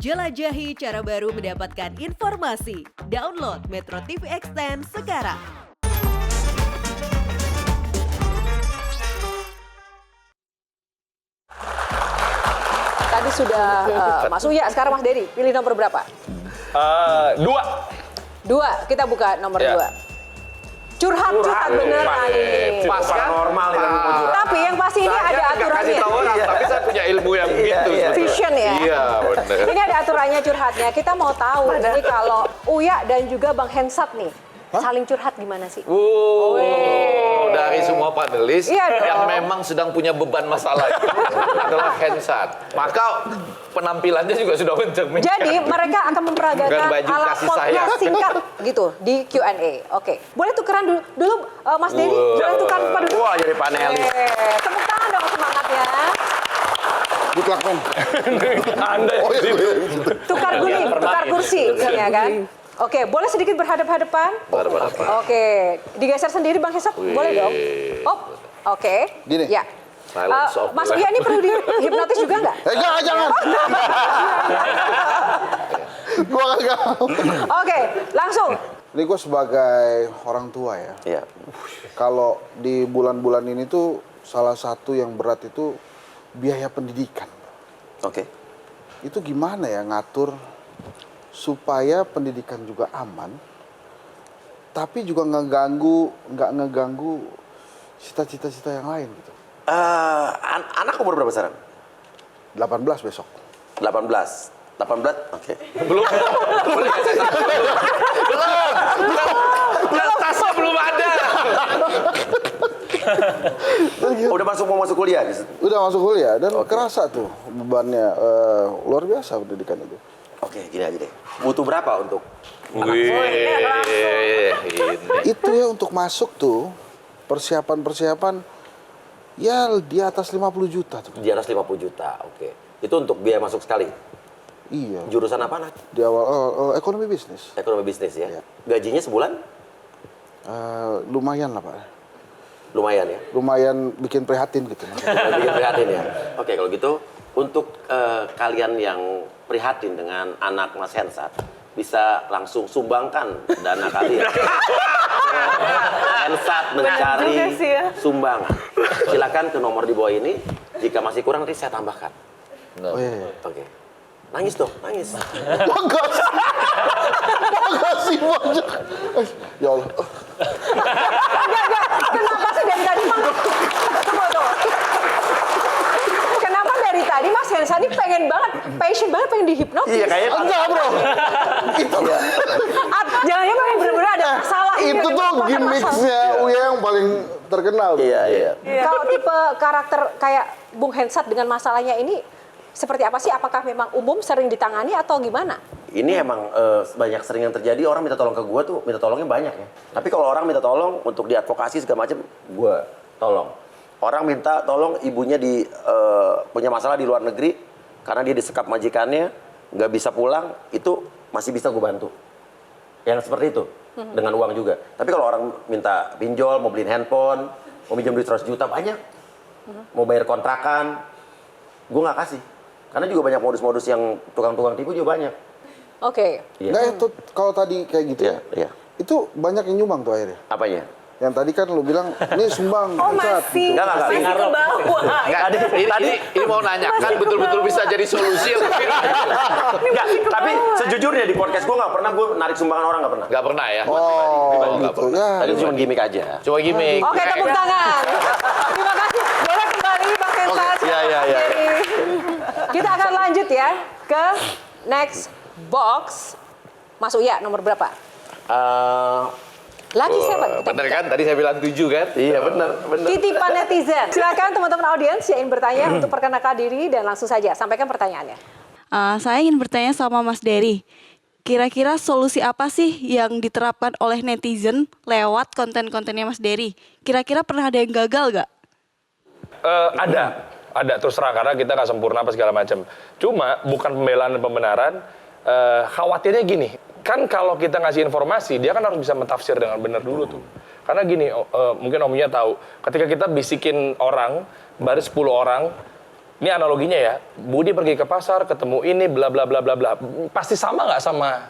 Jelajahi cara baru mendapatkan informasi. Download Metro TV Extend sekarang. Tadi sudah Mas Uya, sekarang Mas Dery. Pilih nomor berapa? 2. 2, kita buka nomor 2. Curhat beneran ini. Pas kan? Normal ini mau curhat. Tapi yang pasti ini ada aturannya. Tapi saya punya ilmu yang begitu. Vision ya. Iya, benar. Ini ada aturannya curhatnya. Kita mau tahu ini kalau Uya dan juga Bang Hensat nih saling curhat gimana sih? Dari semua panelis Iya dong. yang memang sedang punya beban masalah itu adalah Hensat. Maka penampilannya juga sudah menceng. Jadi mereka akan memperagakan Dengan baju ala kasih potnya sayang. singkat gitu di Q&A. Oke, boleh tukeran dulu Mas Dery, boleh tukar tempat duduk? Wah, jadi panelis. Tepuk tangan dong semangatnya. Good luck, man. Anda Oh, iya. Tukar guling, tukar kursi, ya kan? Oke, boleh sedikit berhadap-hadapan? Oke, digeser sendiri Bang Hensat, boleh dong? Oke. Gini. Ya. Silence of Mas the Uya ini perlu dihipnotis juga nggak? Enggak, jangan. Gua enggak mau. Oke, langsung. Ini gue sebagai orang tua ya. Iya. Kalau di bulan-bulan ini tuh salah satu yang berat itu biaya pendidikan. Oke. Itu gimana ya ngatur supaya pendidikan juga aman, tapi juga nggak ngeganggu cita-cita yang lain gitu. Anak umur berapa sekarang? 18 besok. 18. Oke. belum tasnya belum ada. Udah mau masuk kuliah? Udah masuk kuliah dan kerasa tuh bebannya luar biasa pendidikan itu. Oke, gini aja deh. Butuh berapa untuk Itu ya untuk masuk tuh persiapan ya di atas 50 juta tuh. di atas 50 juta? Oke. Itu untuk biaya masuk sekali. Iya. Jurusan apa, Nak? Di awal ekonomi bisnis. Ekonomi bisnis ya. Iya. Gajinya sebulan? Lumayan lah Pak. Lumayan ya. Lumayan bikin prihatin gitu. Bikin prihatin ya. Oke, kalau gitu untuk kalian yang prihatin dengan anak Mas Hensat bisa langsung sumbangkan dana kalian. Hensat mencari sumbangan. Silakan ke nomor di bawah ini. Jika masih kurang nanti saya tambahkan. Oh, iya. Oke. Nangis dong, nangis. Makasih banyak. Ya Allah. Kenapa sih dari tadi Tunggu. Kenapa dari tadi Mas Hensat ini pengen banget, passion banget pengen dihipnotis? Iya, kayaknya Enggak bro. Itu Jangan-jangan memang bener-bener ada masalah. itu tuh gimmicksnya Uya yang paling terkenal. Iya. Kalau tipe karakter kayak Bung Hensat dengan masalahnya ini seperti apa sih? Apakah memang umum sering ditangani atau gimana? Ini emang banyak sering yang terjadi, orang minta tolong ke gue tuh, minta tolongnya banyak ya. Tapi kalau orang minta tolong untuk diadvokasi segala macam, gue tolong. Orang minta tolong ibunya punya masalah di luar negeri, karena dia disekap majikannya, nggak bisa pulang, itu masih bisa gue bantu. Yang seperti itu, dengan uang juga. Tapi kalau orang minta pinjol, mau beliin handphone, mau pinjam duit 100 juta, banyak. Mau bayar kontrakan, gue nggak kasih. Karena juga banyak modus-modus yang tukang-tukang tipu juga banyak. Oke. Iya. Enggak itu kalau tadi kayak gitu Iya, iya. itu banyak yang nyumbang tuh akhirnya. Apanya? Yang tadi kan lu bilang ini sumbang. Hensat, gitu. Enggak. Masih ke bawah. Enggak, ini mau nanya, kan betul-betul bisa jadi solusi. Enggak, tapi sejujurnya di podcast gue nggak pernah gue narik sumbangan orang, nggak pernah. Nggak pernah ya? Oh gitu ya. Tadi cuma gimmick aja. Coba gimmick. Oke, tepuk tangan. Terima kasih. Boleh kembali Bang Hensat. Iya. Jadi, kita akan lanjut ya ke next box. Mas Uya nomor berapa? Lagi siapa? Bener kan? Tadi saya bilang 7 kan? Iya benar. Titipan netizen. Silakan teman-teman audiens yang ingin bertanya untuk perkenalkan diri dan langsung saja sampaikan pertanyaannya. Saya ingin bertanya sama Mas Dery. Kira-kira solusi apa sih yang diterapkan oleh netizen lewat konten-kontennya Mas Dery? Kira-kira pernah ada yang gagal nggak? Ada terus terang karena kita nggak sempurna apa segala macam. Cuma bukan pembelaan dan pembenaran. Khawatirnya gini, kan kalau kita ngasih informasi, dia kan harus bisa mentafsir dengan benar dulu tuh. Karena gini, mungkin omnya tahu, ketika kita bisikin orang, baru 10 orang, Ini analoginya ya, Budi pergi ke pasar, ketemu ini, bla bla bla bla bla. Pasti sama nggak sama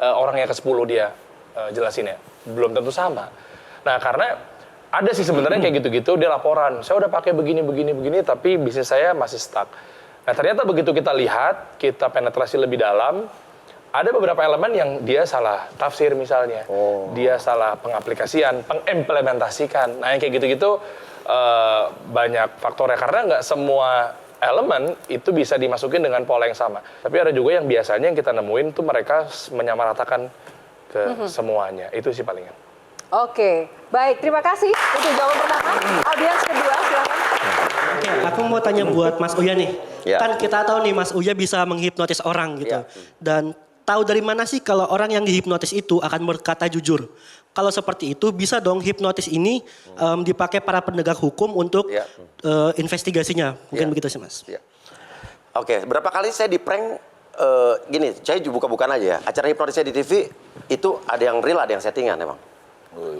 orang yang ke-10 dia jelasinnya? Belum tentu sama. Nah, karena ada sih sebenarnya kayak gitu-gitu, dia laporan, saya udah pakai begini, tapi bisnis saya masih stuck. Nah, ternyata begitu kita lihat, kita penetrasi lebih dalam, ada beberapa elemen yang dia salah tafsir misalnya. Dia salah pengaplikasian, pengimplementasikan. Nah, yang kayak gitu-gitu banyak faktornya. Karena nggak semua elemen itu bisa dimasukin dengan pola yang sama. Tapi ada juga yang biasanya yang kita nemuin tuh mereka menyamaratakan ke semuanya. Itu sih palingan. Oke, baik. Terima kasih untuk jawaban pertama. Audiens kedua, silakan. Oke, aku mau tanya buat Mas Uya nih. Ya. Kan kita tahu nih Mas Uya bisa menghipnotis orang gitu. Ya. Dan tahu dari mana sih kalau orang yang dihipnotis itu akan berkata jujur? Kalau seperti itu bisa dong hipnotis ini dipakai para penegak hukum untuk investigasinya. Mungkin begitu sih Mas. Ya. Oke, berapa kali saya di prank gini, saya buka-bukaan aja ya. Acara hipnotis saya di TV itu ada yang real, ada yang settingan emang.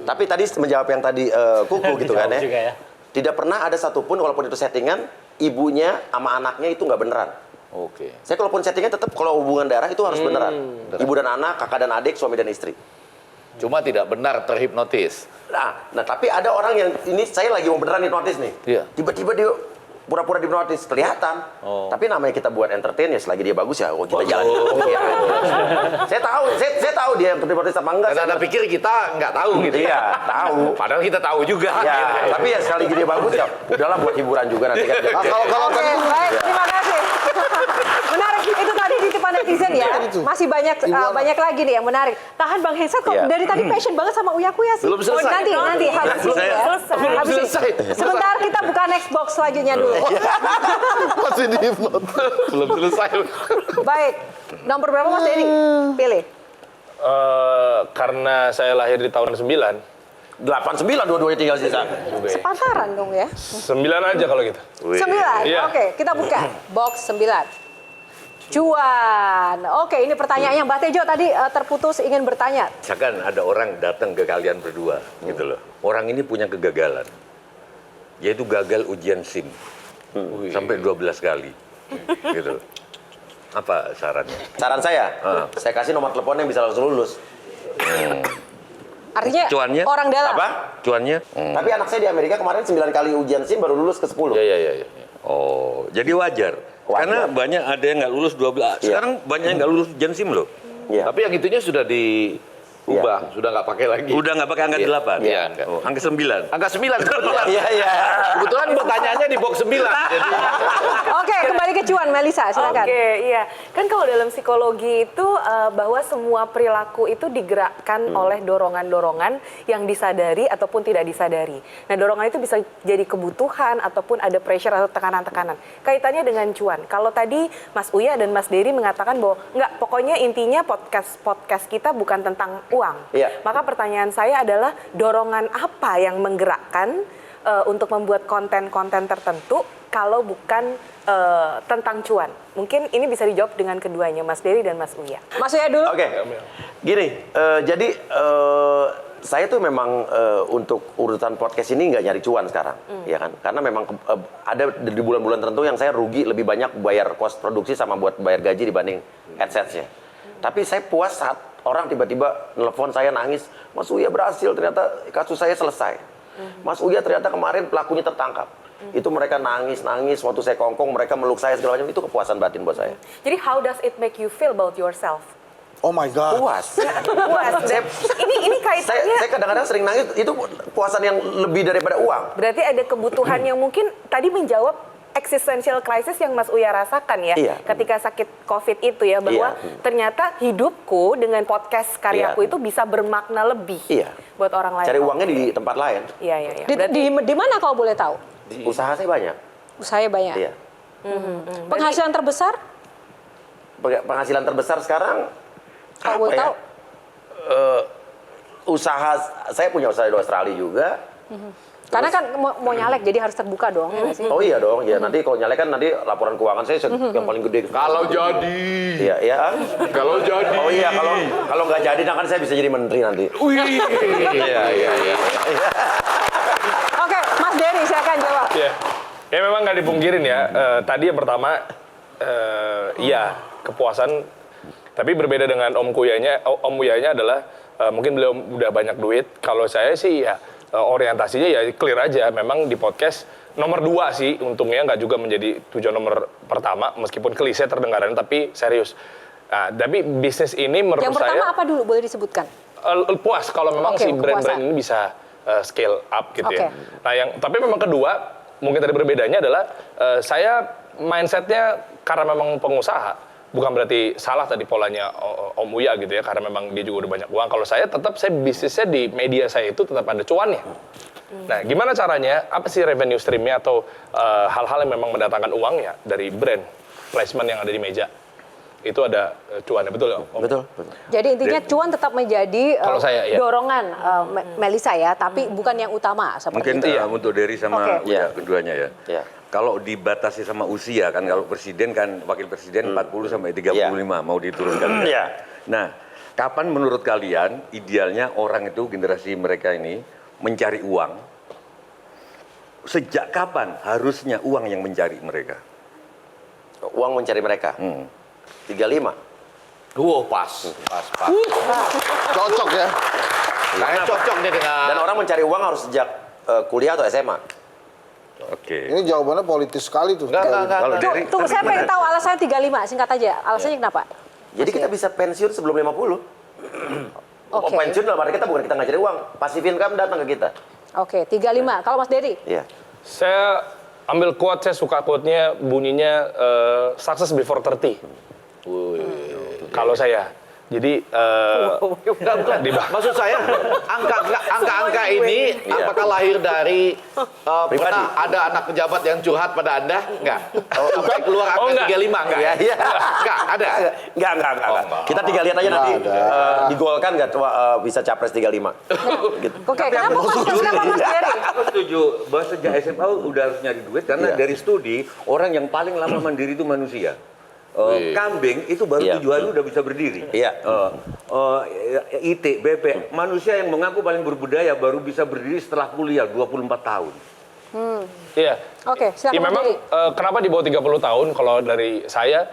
Tapi tadi menjawab yang tadi Kuku gitu kan ya. Tidak pernah ada satupun walaupun itu settingan, ibunya sama anaknya itu nggak beneran. Oke. Saya kalaupun settingan tetap kalau hubungan darah itu harus beneran. Ibu dan anak, kakak dan adik, suami dan istri. Cuma tidak benar terhipnotis. Nah tapi ada orang yang ini saya lagi mau beneran hipnotis nih. Iya. Tiba-tiba dia pura-pura hipnotis kelihatan. Tapi namanya kita buat entertain ya selagi dia bagus ya kita jalan. Saya tahu dia hipnotis apa enggak. Karena Anda pikir kita nggak tahu gitu. Iya, tahu. Padahal kita tahu juga. Ya, tapi ya sekali dia bagus ya udahlah buat hiburan juga nanti kan. Kalau Oke, baik. Terima kasih. Menarik. Itu tadi titipan netizen ya. Masih banyak lagi nih yang menarik. Tahan Bang Hensat kok Iya. dari tadi passion banget sama Uya Kuya sih. Belum selesai. Nanti habis ini ya. Belum Habis ini. selesai. Sebentar kita buka next box selanjutnya dulu. masih dihipnotis. Belum selesai. Baik. Nomor berapa Mas Denny? Pilih. Karena saya lahir di tahun 9, 89 dua-duanya tinggal sisa. Sepantaran dong ya. 9 aja kalau gitu. 9. Iya. Oke, kita buka box 9. Cuan. Oke, ini pertanyaannya Mbak Tejo tadi terputus ingin bertanya. Misalkan ada orang datang ke kalian berdua, gitu loh. Orang ini punya kegagalan, yaitu gagal ujian SIM sampai 12 kali, gitu. Apa sarannya? Saran saya, saya kasih nomor telepon yang bisa langsung lulus. Artinya Cuannya? orang dalam. Apa? Cuannya? Tapi anak saya di Amerika kemarin 9 kali ujian SIM baru lulus ke 10. Iya. Oh, jadi wajar. Karena banyak ada yang nggak lulus 12. Sekarang banyak yang nggak lulus ujian SIM loh. Iya. Tapi yang itunya sudah diubah, sudah nggak pakai lagi. Udah nggak pakai angka 8? Iya, enggak. Oh, angka 9? Angka 9 kebetulan. Iya. Kebetulan pertanyaannya di box 9. Jadi Oke, kembali ke Cuan, Melisa, silakan. Oke, iya. Kan kalau dalam psikologi itu bahwa semua perilaku itu digerakkan oleh dorongan-dorongan yang disadari ataupun tidak disadari. Nah, dorongan itu bisa jadi kebutuhan ataupun ada pressure atau tekanan-tekanan. Kaitannya dengan Cuan. Kalau tadi Mas Uya dan Mas Dery mengatakan bahwa enggak, pokoknya intinya podcast kita bukan tentang uang. Iya. Maka pertanyaan saya adalah dorongan apa yang menggerakkan untuk membuat konten-konten tertentu kalau bukan tentang cuan? Mungkin ini bisa dijawab dengan keduanya, Mas Dery dan Mas Uya. Mas Uya dulu. Oke. Gini, jadi saya tuh memang untuk urutan podcast ini nggak nyari cuan sekarang, ya kan? Karena memang ada di bulan-bulan tertentu yang saya rugi lebih banyak bayar kos produksi sama buat bayar gaji dibanding AdSense-nya. Tapi saya puas saat orang tiba-tiba nelfon saya nangis, Mas Uya berhasil, ternyata kasus saya selesai. Mas Uya ternyata kemarin pelakunya tertangkap. Itu mereka nangis waktu saya kongkong, mereka meluk saya segala macam, itu kepuasan batin buat saya. Jadi how does it make you feel about yourself? Oh my God. Puas. Puas. Dan ini kaitannya. Saya kadang-kadang sering nangis, itu puasan yang lebih daripada uang. Berarti ada kebutuhan yang mungkin tadi menjawab existential crisis yang Mas Uya rasakan ya, Iya. ketika sakit COVID itu ya, bahwa ternyata hidupku dengan podcast karyaku itu bisa bermakna lebih buat orang lain. Cari uangnya di tempat lain. Iya. Di mana kalau boleh tahu? Usaha saya banyak. Usahanya banyak. Iya. Penghasilan terbesar? Penghasilan terbesar sekarang Kalau boleh tahu. Usaha saya punya usaha di Australia juga. Karena kan mau nyalek, jadi harus terbuka dong. Ya nggak sih? Oh iya dong, ya nanti kalau nyalek kan nanti laporan keuangan saya yang paling gede. kalau jadi. Iya. Kalau jadi. Oh iya, kalau nggak jadi, nah kan saya bisa jadi menteri nanti. Iya. Oke, Mas Dery silakan jawab. Iya. Ya memang nggak dipungkirin ya. Tadi yang pertama, iya kepuasan. Tapi berbeda dengan Om Uyanya adalah mungkin beliau udah banyak duit. Kalau saya sih ya orientasinya ya clear aja. Memang di podcast nomor 2 sih untungnya nggak juga menjadi tujuan nomor pertama. Meskipun klise terdengarannya tapi serius. Nah, tapi bisnis ini menurut Yang saya... pertama apa dulu boleh disebutkan? Puas kalau memang Oke, si brand-brand kepuasan. ini bisa scale up gitu ya. Oke. Nah tapi memang kedua, mungkin tadi berbedanya adalah saya mindsetnya karena memang pengusaha. Bukan berarti salah tadi polanya Om Uya gitu ya, karena memang dia juga udah banyak uang. Kalau saya bisnisnya di media saya itu tetap ada cuannya. Nah, gimana caranya? Apa sih revenue streamnya atau hal-hal yang memang mendatangkan uang ya dari brand placement yang ada di meja? Itu ada cuannya, betul nggak, Om? Betul. Jadi intinya cuan tetap menjadi Kalau saya, ya. dorongan Melisa ya, tapi bukan yang utama seperti Mungkin itu. untuk Dery sama Oke. Uya keduanya ya. Iya. Kalau dibatasi sama usia kan, kalau presiden kan wakil presiden 40 sampai 35 mau diturunkan. Iya. Nah, kapan menurut kalian idealnya orang itu generasi mereka ini mencari uang? Sejak kapan harusnya uang yang mencari mereka? Uang mencari mereka. 35. Pas. Cocok ya. Saya cocok nih dengan... Dan orang mencari uang harus sejak kuliah atau SMA. Oke. Ini jawabannya politis sekali tuh. Enggak. Kalau Dery, Tunggu, saya pengen tahu alasannya 35, singkat aja. Alasannya kenapa? Jadi kita bisa pensiun sebelum 50. Oke. Pensiun dalam arti kita bukan kita ngajarin uang. Passive income datang ke kita. Oke, 35. Kalau Mas Dery? Iya. Saya ambil quote, saya suka quote-nya, bunyinya success before 30. Kalau saya. Jadi, Bukan. Maksud saya, angka-angka ini apakah lahir dari pernah ada anak pejabat yang curhat pada Anda? Enggak. Sampai keluar angka 35 enggak? Iya. Enggak, ada. Enggak. Kita tinggal lihat aja nanti digolkan nggak bisa capres 35. Gitu. Oke, kenapa Mas Dery? aku setuju bahwa sejak SMA udah harus nyari duit karena dari studi orang yang paling lama mandiri itu manusia. Kambing itu baru 7 hari udah bisa berdiri. Iya. IT, BP, manusia yang mengaku paling berbudaya baru bisa berdiri setelah kuliah 24 tahun. iya. Oke, silakan Ya Mas memang Dery. kenapa di bawah 30 tahun kalau dari saya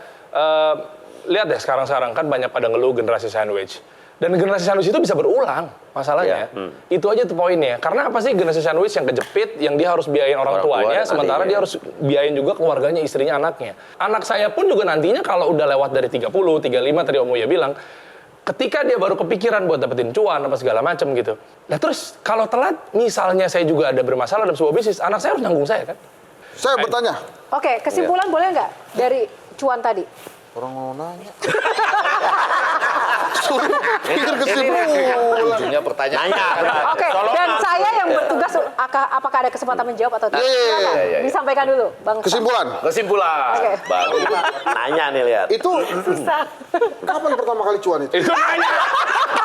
lihat deh sekarang kan banyak pada ngeluh generasi sandwich. Dan generasi sandwich itu bisa berulang masalahnya. Itu aja tuh poinnya. Karena apa sih generasi sandwich yang kejepit, yang dia harus biayain orang tuanya, sementara dia harus biayain juga keluarganya, istrinya, anaknya. Anak saya pun juga nantinya kalau udah lewat dari 30, 35 tadi Om Uya bilang, ketika dia baru kepikiran buat dapetin cuan apa segala macam gitu. Nah terus kalau telat, misalnya saya juga ada bermasalah dalam sebuah bisnis, anak saya harus nanggung saya kan? Saya bertanya. Oke, kesimpulan boleh nggak dari cuan tadi? Orang mau nanya. Pikir kesimpulan. Ujungnya pertanyaan. Oke, dan saya yang bertugas apakah ada kesempatan menjawab atau tidak? Silakan, disampaikan dulu, Bang. Kesimpulan. Oke. Baru nanya nih lihat. Itu kapan pertama kali cuan itu? Itu nanya.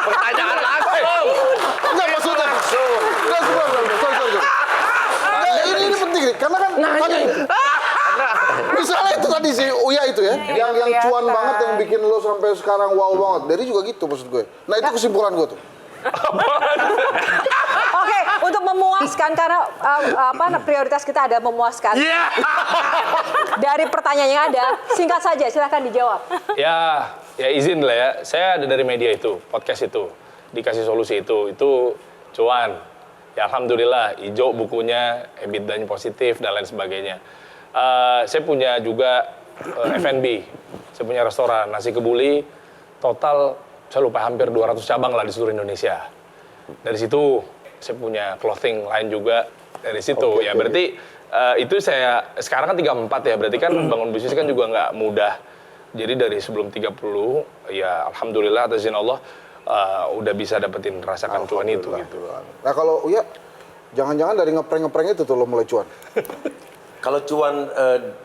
Pertanyaan langsung. Enggak maksudnya. Enggak, sorry. Nah, ini penting nih, karena kan tadi misalnya itu tadi si Uya itu ya, yang cuan banget yang bikin lo sampai sekarang wow banget. Dari juga gitu maksud gue. Nah itu kesimpulan gue tuh. Oke, untuk memuaskan karena prioritas kita ada memuaskan. Dari pertanyaan yang ada, singkat saja, silahkan dijawab. Ya izin lah ya. Saya ada dari media itu, podcast itu, dikasih solusi itu cuan. Ya alhamdulillah, hijau bukunya, EBITDA-nya positif dan lain sebagainya. Saya punya juga F&B, saya punya restoran nasi kebuli, total saya lupa hampir 200 cabang lah di seluruh Indonesia. Dari situ saya punya clothing lain juga dari situ. Ya berarti itu saya sekarang kan 34 ya, berarti kan bangun bisnis kan juga nggak mudah. Jadi dari sebelum 30 ya alhamdulillah atas izin Allah udah bisa dapetin rasakan cuan itu gitu. Nah kalau Uya, jangan-jangan dari ngeprank itu tuh lo mulai cuan. Kalau cuan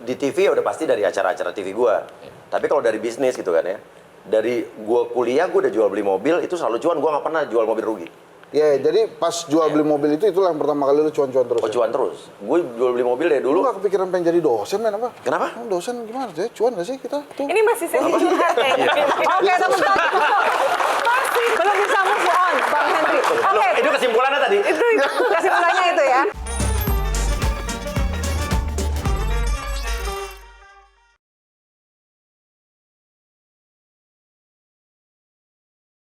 di TV ya udah pasti dari acara-acara TV gua. Tapi kalau dari bisnis gitu kan ya, dari gua kuliah gua udah jual beli mobil, itu selalu cuan, gua nggak pernah jual mobil rugi. Ya, jadi pas jual beli mobil itulah yang pertama kali lu cuan-cuan terus. Oh, cuan terus. Gue jual beli mobil dari Lu dulu. gak kepikiran pengen jadi dosen, men apa? Kenapa? Dosen gimana sih? Cuan gak sih kita? Tuh. Ini masih sesi curhat kayaknya.